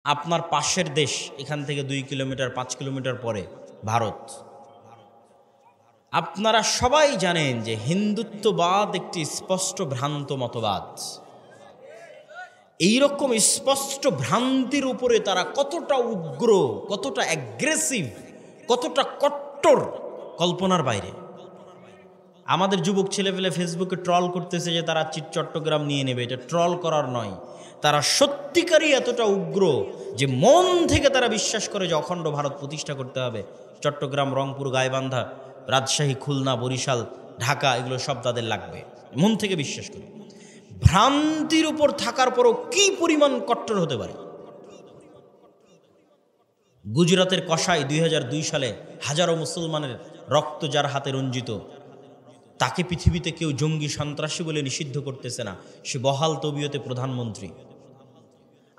আপনার পাশের দেশ, এখান থেকে 2 কিলোমিটার 5 কিলোমিটার পরে ভারত। আপনারা সবাই জানেন যে হিন্দুত্ববাদ একটি স্পষ্ট ভ্রান্ত মতবাদ। এইরকম স্পষ্ট ভ্রান্তির উপরে তারা কতটা উগ্র, কতটা অ্যাগ্রেসিভ, কতটা কট্টর, কল্পনার বাইরে। আমাদের যুবক ছেলেপেলে ফেসবুকে ট্রল করতেছে যে তারা চট্টগ্রাম নিয়ে নেবে। এটা ট্রল করার নয়, তারা সত্যিকারই এতটা উগ্র যে মন থেকে তারা বিশ্বাস করে যে অখণ্ড ভারত প্রতিষ্ঠা করতে হবে। চট্টগ্রাম, রংপুর, গাইবান্ধা, রাজশাহী, খুলনা, বরিশাল, ঢাকা, এগুলো সব তাদের লাগবে, মন থেকে বিশ্বাস করে। ভ্রান্তির উপর থাকার পরও কি পরিমাণ কট্টর হতে পারে। গুজরাতের কসাই 2002 সালে হাজারো মুসলমানের রক্ত যার হাতে রঞ্জিত, তাকে পৃথিবীতে কেউ জঙ্গি সন্ত্রাসী বলে নিষিদ্ধ করতেছে না, সে বহাল তবিয়তে প্রধানমন্ত্রী।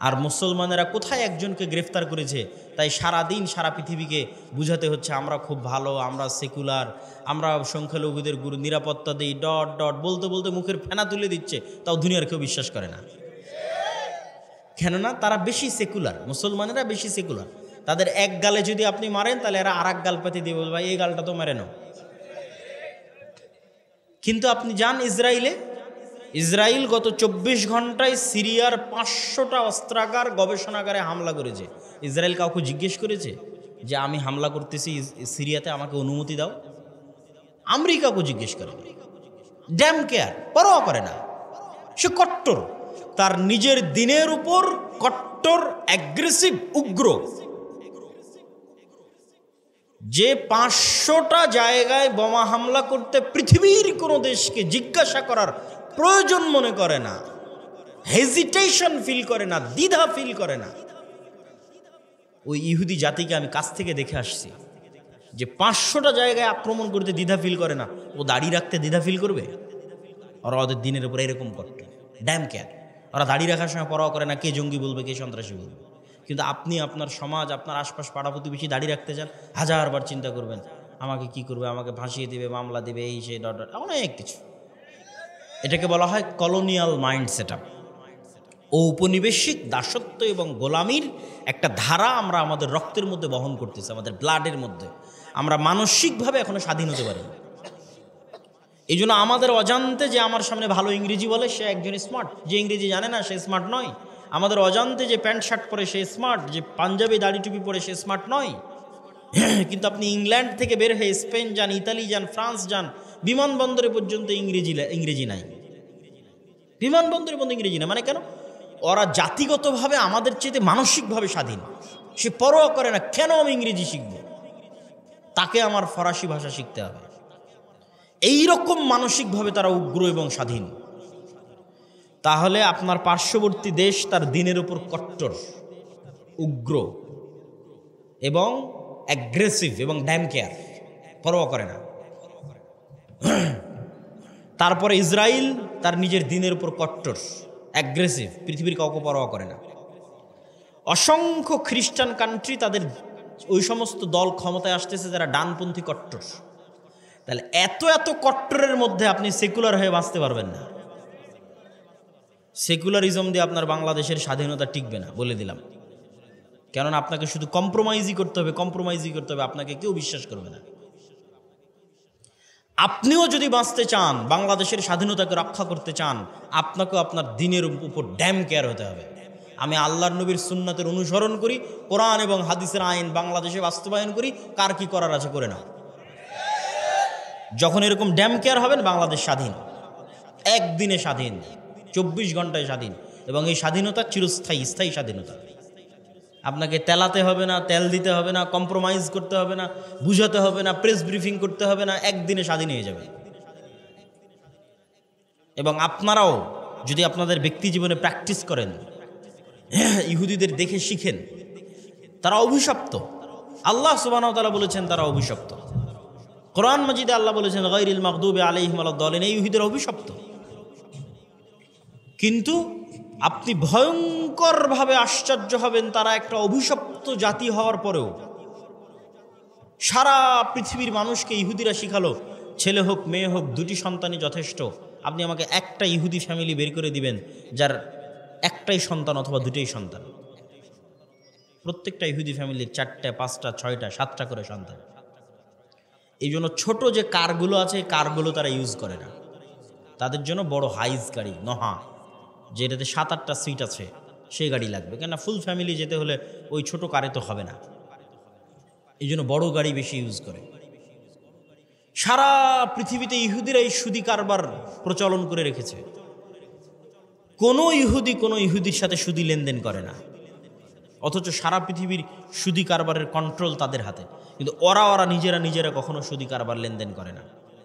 আর মুসলমানেরা কোথায় একজনকে গ্রেফতার করেছে, তাই সারাদিন সারা পৃথিবীকে বুঝাতে হচ্ছে আমরা খুব ভালো, আমরা সেকুলার, আমরা সংখ্যালঘুদের গুরু নিরাপত্তা দিই, ডট ডট বলতে বলতে মুখের ফেনা তুলে দিচ্ছে, তাও দুনিয়ার কেউ বিশ্বাস করে না। কেননা তারা বেশি সেকুলার, মুসলমানেরা বেশি সেকুলার। তাদের এক গালে যদি আপনি মারেন, তাহলে এরা আর এক গাল পেতে দিয়ে বলবে এই গালটা তো মেরে নাও। কিন্তু আপনি যান ইসরায়েলে, ইসরায়েল গত 24 ঘন্টায় সিরিয়ার 500টা অস্ত্রাগার, গবেষণাগারে হামলা করেছে। ইসরায়েল কাউকে জিজ্ঞেস করেছে যে আমি হামলা করতেছি সিরিয়াতে, আমাকে অনুমতি দাও? আমেরিকাকে জিজ্ঞেস করে, ড্যাম কেয়ার, পরোয়া করে না। সে কট্টর, তার নিজের দিনের উপর কট্টর, অ্যাগ্রেসিভ, উগ্র। যে 500টা জায়গায় বোমা হামলা করতে পৃথিবীর কোনো দেশকে জিজ্ঞাসা করার প্রয়োজন মনে করে না, হেজিটেশন ফিল করে না, দ্বিধা ফিল করে না। ওই ইহুদি জাতিকে আমি কাছ থেকে দেখে আসছি যে 500টা জায়গায় আক্রমণ করতে দ্বিধা ফিল করে না, ও দাঁড়িয়ে রাখতে দ্বিধা ফিল করবে? ওরা ওদের দিনের উপরে এরকম করতে ড্যাম কেয়ার। ওরা দাঁড়িয়ে রাখার সময় পরোয়া করে না কে জঙ্গি বলবে, কে সন্ত্রাসী বলবে। কিন্তু আপনি আপনার সমাজ, আপনার আশপাশ, পাড়া প্রতিবেশী দাঁড়িয়ে রাখতে চান, হাজারবার চিন্তা করবেন আমাকে কি করবে, আমাকে ফাঁসিয়ে দিবে, মামলা দিবে, এই সেই ডট ডট, অনেক কিছু। এটাকে বলা হয় কলোনিয়াল মাইন্ড সেট আপ। ঔপনিবেশিক দাসত্ব এবং গোলামির একটা ধারা আমরা আমাদের রক্তের মধ্যে বহন করতেছি, আমাদের ব্লাডের মধ্যে। আমরা মানসিকভাবে এখনো স্বাধীন হতে পারি না। এই জন্য আমাদের অজান্তে যে আমার সামনে ভালো ইংরেজি বলে সে একজন স্মার্ট, যে ইংরেজি জানে না সে স্মার্ট নয়। আমাদের অজান্তে যে প্যান্ট শার্ট পরে সে স্মার্ট, যে পাঞ্জাবি দাড়ি টুপি পরে সে স্মার্ট নয়। কিন্তু আপনি ইংল্যান্ড থেকে বের হয়ে স্পেন যান, ইতালি যান, ফ্রান্স যান, বিমানবন্দরে পর্যন্ত ইংরেজি নাই। বিমানবন্দরে পর্যন্ত ইংরেজি না। মানে কেন? ওরা জাতিগতভাবে আমাদের চেয়ে মানসিকভাবে স্বাধীন। সে পরোয়া করে না কেন আমি ইংরেজি শিখব, তাকে আমার ফরাসি ভাষা শিখতে হবে। এইরকম মানসিকভাবে তারা উগ্র এবং স্বাধীন। তাহলে আপনার পার্শ্ববর্তী দেশ তার দিনের উপর কট্টর, উগ্র এবং অ্যাগ্রেসিভ এবং ড্যাম কেয়ার, পরোয়া করে না। তারপরে ইসরায়েল তার নিজের দিনের উপর কট্টর, অ্যাগ্রেসিভ, পৃথিবীর কাউকে পরোয়া করে না। অসংখ্য খ্রিস্টান কান্ট্রি, তাদের ওই সমস্ত দল ক্ষমতায় আসতেছে যারা ডানপন্থী কট্টর। তাহলে এত এত কট্টরের মধ্যে আপনি সেকুলার হয়ে বাঁচতে পারবেন না। সেকুলারিজম দিয়ে আপনার বাংলাদেশের স্বাধীনতা টিকবে না, বলে দিলাম। কেননা আপনাকে শুধু কম্প্রোমাইজই করতে হবে, আপনাকে কেউ বিশ্বাস করবে না। আপনিও যদি বাঁচতে চান, বাংলাদেশের স্বাধীনতাকে রক্ষা করতে চান, আপনাকেও আপনার দিনের উপর ড্যাম কেয়ার হতে হবে। আমি আল্লাহর নবীর সুন্নাতের অনুসরণ করি, কোরআন এবং হাদিসের আইন বাংলাদেশে বাস্তবায়ন করি, কার কি করার আছে করে নাও। যখন এরকম ড্যাম কেয়ার হবেন, বাংলাদেশ স্বাধীন, একদিনে স্বাধীন, 24 ঘন্টায় স্বাধীন। এবং এই স্বাধীনতা চিরস্থায়ী, স্থায়ী স্বাধীনতা। আপনাকে তেলাতে হবে না, তেল দিতে হবে না, কম্প্রোমাইজ করতে হবে না, বুঝাতে হবে না, প্রেস ব্রিফিং করতে হবে না, একদিনে স্বাধীন হয়ে যাবে। এবং আপনারাও যদি আপনাদের ব্যক্তি জীবনে প্র্যাকটিস করেন, ইহুদিদের দেখে শিখেন, তারা অভিশপ্ত। আল্লাহ সুবহানাহু ওয়া তাআলা বলেছেন তারা অভিশপ্ত। কোরআন মাজিদে আল্লাহ বলেছেন গায়রিল মাগদুবি আলাইহিম ওয়ালাদ-দালিন, এই ইহুদিরা অভিশপ্ত। কিন্তু আপনি ভয়ঙ্করভাবে আশ্চর্য হবেন, তারা একটা অভিশপ্ত জাতি হওয়ার পরেও সারা পৃথিবীর মানুষকে ইহুদিরা শিখালো ছেলে হোক মেয়ে হোক দুটি সন্তানই যথেষ্ট। আপনি আমাকে একটা ইহুদি ফ্যামিলি বের করে দিবেন যার একটাই সন্তান অথবা দুটোই সন্তান। প্রত্যেকটা ইহুদি ফ্যামিলির 4টা 5টা 6টা 7টা করে সন্তান। এই জন্য ছোট যে কারগুলো আছে এই কারগুলো তারা ইউজ করে না, তাদের জন্য বড় হাইজ গাড়ি নহা, যেটাতে 7-8টা সিট আছে সেই গাড়ি লাগবে, কেননা ফুল ফ্যামিলি যেতে হলে ওই ছোট কারে তো হবে না, এই জন্য বড় গাড়ি বেশি ইউজ করে। সারা পৃথিবীতে ইহুদিরা এই সুদি কারবার প্রচলন করে রেখেছে। কোনো ইহুদির সাথে সুদি লেনদেন করে না, অথচ সারা পৃথিবীর সুদি কারবারের কন্ট্রোল তাদের হাতে, কিন্তু ওরা নিজেরা কখনো সুদি কারবার লেনদেন করে না।